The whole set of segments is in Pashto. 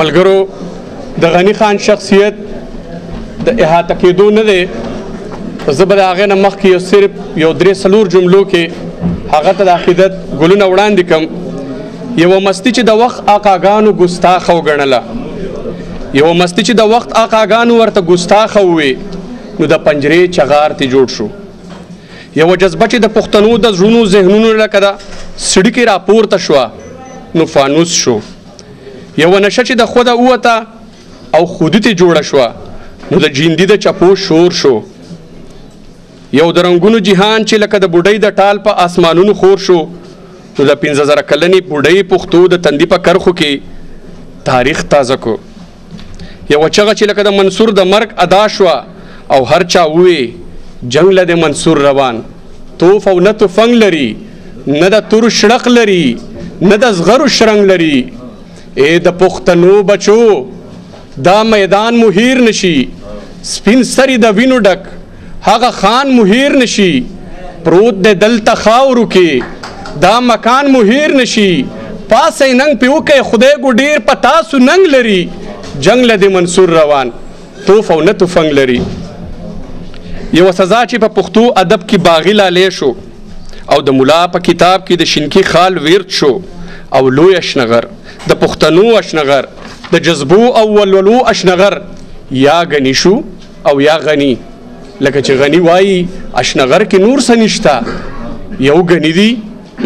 ملګرو د غني خان شخصیت د احاطه کېدو نه دی. زه به د هغې نه مخکې صرف یو 3-4 جملو کې هغه ته د عقیدت ګلونه وړاندې کړم. یوه مستي چې د وخت آقاګانو ګستاخه وګڼله، یوه مستي چې د وخت آقاګانو ورته ګستاخه ووې، نو د پنجرې چغار ترې جوړ شو. یوه جذبه چې د پښتنو د زړونو ذهنونو لکه د سړکې راپورته شوه، نو فانوس شو. یوه نشه چې د خوده ووته او خودي ترې جوړه شوه، نو د جیندي د چپو شور شو. یو د رنګونو جهان چې لکه د بوډۍ د ټال په اسمانونو خور شو، نو د 15,000 کلنې بوډۍ پښتو د تندي په کرخو کې تاریخ تازه کو. یوه چغه چې لکه د منصور د مرګ ادا شوه او هر چا ووې جنګ له د منصور روان. توف او نه تفنګ لري، نه د تورو شړق لري، نه د زغرو شرنګ لري. ای د پښتنو بچو دا میدان مهیر نشي، سپین سری د وینو ډک هغه خان مهیر نشي. پروت د دلته خاورو کې دا مکان مهیر نشي. پاسه ننګ پې وکئ خدای ګو ډېر په تاسو ننګ لري. جنګ له د منصور روان، توف او نه تفنګ لري. یوه سزا چې په پښتو ادب کې باغي لالی شو او د ملا په کتاب کې د شینکي خال ویرد شو او لوی اشنغر د پښتنو اشنغر د جذبو او ولولو اشنغر یا غني شو او یا غني. لکه چې غني وایي اشنغر کې نور څه نشته، یو غني دی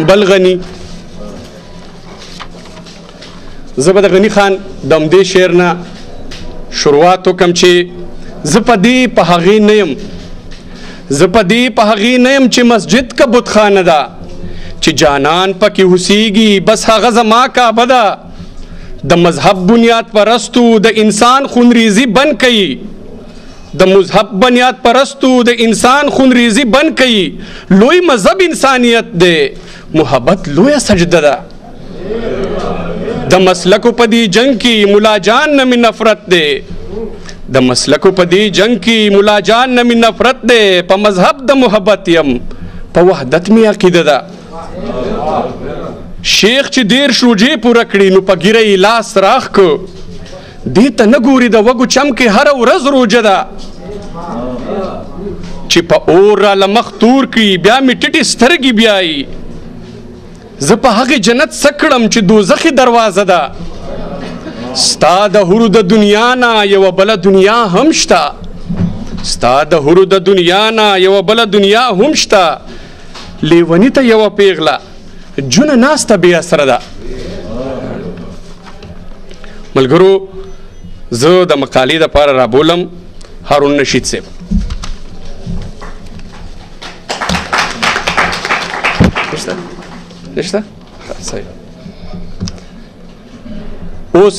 بل غني. زه به د غني خان د همدې شعر نه شروعات وکړم چې زه په دې په هغې نه یم، زه په دې په هغې نه یم چې مسجد که بتخانه ده، چې جانان پکې اوسیږي بس هغه زما کعبه ده. د مذهب بنیاد پرستو د انسان خونریزي بند کوي، د مذهب بنیاد پرستو د انسان خونریزي بند کوي. لوی مذهب انسانیت دی، محبت لویه سجده ده. د مسلکو په دې جنگ کې ملا جان نه مې نفرت دی، د مسلکو په دې جنگ کې ملا جان نه مې نفرت دی. په مذهب د محبت یم، په وحدت مې عقیده ده. شیخ چې 10 روژې پوره کړي نو په ګیره یې لاس راخ کو، دې ته نه ګوري د وږو چم کې هره ورځ روژه ده. چې په اور راله مخ تور کړي بیا مې ټیټې سترګې بیایي. زه په هغې جنت څه کړم چې دوزخي دروازه ده. ستا د حورو د دنیا نه یوه بله دنیا هم شته، ستا د حورو د دنیا نه یوه بله دنیا هم شته. لیوني ته یوه پیغله جونه ناسته بې اثره ده. ملګرو زه د مقالې دپاره رابولم هارون رشید صاحب. نشته؟ صحیح. اوس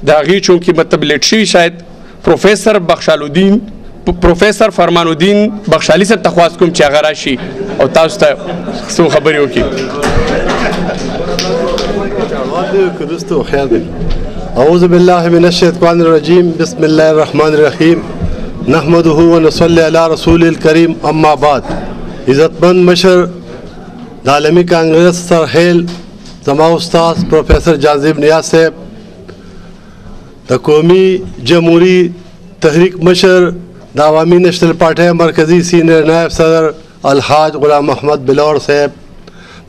د هغې چونکې مطلب لیټ شوي شاید پروفیسر بخشالودین پروفیسر فرمانودین بخشالي صاحب ته خواست کوم چې هغه راشي او تاسو ته څو خبرې وکړي. اعوذ بالله من الشیطان الرجیم بسم الله الرحمن الرحیم نحمده ونصلی علی رسول الکریم اما بعد. عزتمند مشر د عالمی کانګرس سرحیل زما استاد پروفیسر جاذب نیاز صاحب، د قومي جمهوری تحریک مشر د عوامی نیشنل پارټۍ مرکزی سینئر نائب صدر الحاج غلام محمد بلور صاحب،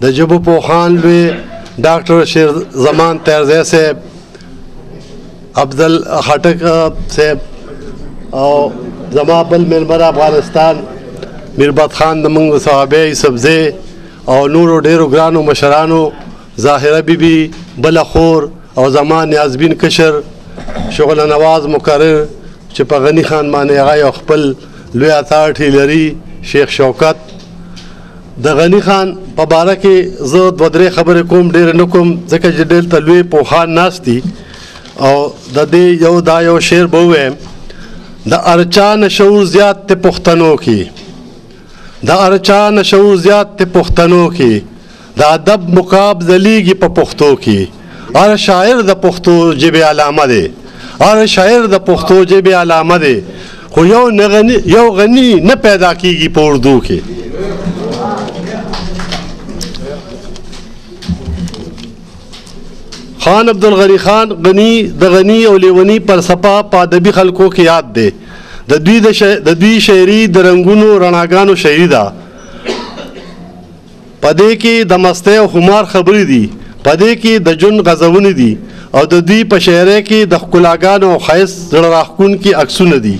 د ژبو پوهان لوی ډاکټر شیر زمان طیرزی صاحب، افضل خټک صاحب او زما بل ممبر افغانستان میربت خان د موږ صحابه یوسفزی او نورو ډیرو ګرانو مشرانو، ظاهره بیبي بله خور او زما نیازبین کشر شغل نواز مقرر چې په غني خان باندې هغه یو خپل لوی اتارټي لري شیخ شوکت. د غني خان په باره کې زه 2-3 خبرې کوم، ډېر نه کوم ځکه چې دلته لوی پوهان ناست دي. او د دې یو شعر به ووایم: د ارچا نه شعور زیات ته پښتنو کې، د ارچا نه شعور زیات ته پښتنو کې، د ادب مقاب ځلیږي په پښتو کې. هر شاعر د پښتو ژبې علامه دی، هر شاعر د پښتو ژبې علامه دی، خو یو غني نه پیدا کیږي په اردو کې. خان عبدالغنی خان غنی د غنی او لیونی فلسفه په ادبي خلکو کې یاد دی. د دوی شاعري د رنګونو رڼاګانو شاعري ده. په دې کې د مستۍ او خمار خبرې دي، په دې کې د ژوند غزونې دي او د دوی په شاعرۍ کې د ښکلاګانو او ښایست زړه راښکونکي عکسونه دي.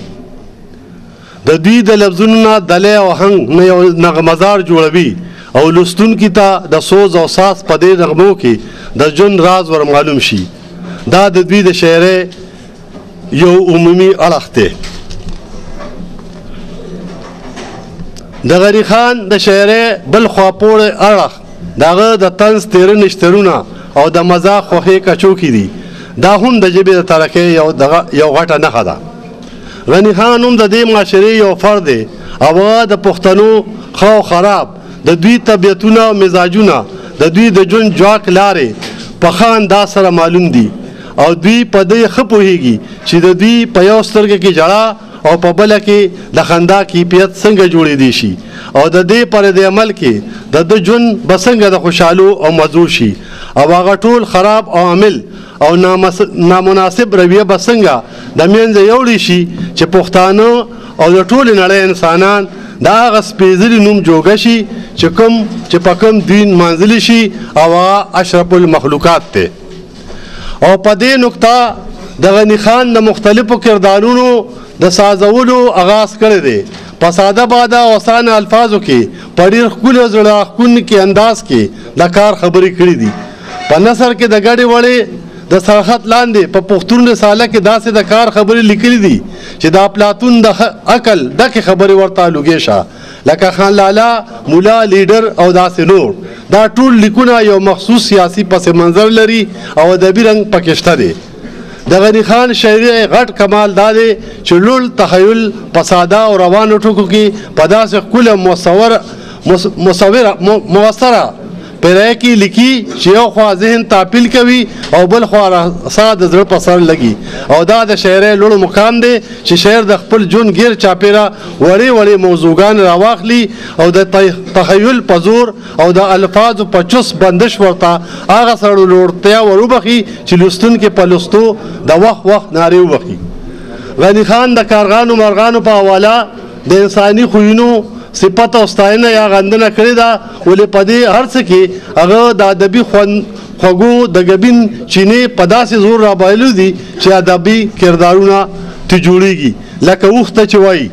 د دوی د لفظونو نه دلې او آهنګ نه یو نغمهزار جوړوي او لوستونکي ته د سوز او ساز په دې نغمو کې د ژوند راز ور معلوم شي. دا د دوی د شاعرۍ یو عمومي اړخ دی. د غني خان د شاعرۍ بل خواپوړی اړخ د هغه د طنز تېره نشترونه او د مزاح خوښۍ کچوکي دي. دا هم د ژبې د ترقۍ یو غټه نښه ده. غني خان هم د دې معاشرې یو فرد دی او هغه د پښتنو ښه او خراب، د دوی طبیعتونه او مزاجونه، د دوی د ژوند جواک لارې په ښه انداز سره معلوم دي او دوی په دې ښه پوهېږي چې د دوی په یو سترګه کې ژړا او په بله کې د خندا کیفیت څنګه جوړېدی شي او د دې پر د عمل کې د ژوند به څنګه د خوشحالو او مزو شي او هغه ټول خراب عوامل او نامناسب رویه به څنګه د منځه یوړی شي چې پښتانه او د ټولې نړۍ انسانان د هغه سپېڅلي نوم جوګه شي چې په کوم دین منزلي شي او هغه اشرف المخلوقات دی. او په دې نقطه د غني خان د مختلفو کردارونو د سازولو آغاز کړی دی. په ساده باده او اسانه الفاظو کې په ډېر ښکلي او زړه راښکونکي انداز کې د کار خبرې کړي دي. په نثر کې د ګډې وړې د سرحد لاندې په پښتون رساله کې داسې د کار خبرې لیکلي دي چې د افلاطون د عقل ډکې خبرې ورته لوګې شه، لکه خان لالا، مولا، لیډر او داسې نور. دا ټول لیکونه یو مخصوص سیاسي پس منظر لري او ادبي رنګ پکې شته دی. د غني خان شاعري غټ کمال دا دی چې لوړ تخیل په ساده او روانو ټکو کې په داسې ښکلې موثره پیرای کې لیکي چې یو خوا ذهن تاپیل کوي او بل خوا رسا د زړه په سر لګي. او دا د شاعرۍ لوړ مقام دی چې شاعر د خپل ژوند ګیر چاپیره وړې وړې موضوعګان راواخلي او د تخیل په زور او د الفاظو په چوس بندش ورته هغه سره لوړتیا وروبخي چې لوستونکي په لوستو د وخت نارې وبخي. غني خان د کارغانو مرغانو په حواله د انساني خویونو صفت او ستاینه یا غندنه کړې ده، ولې په دې هر څه کې هغه د ادبي خوږو د ګبین چینې په داسې زور رابایلو دي چې ادبي کردارونه ته جوړېږي. لکه اوښ ته چې وایي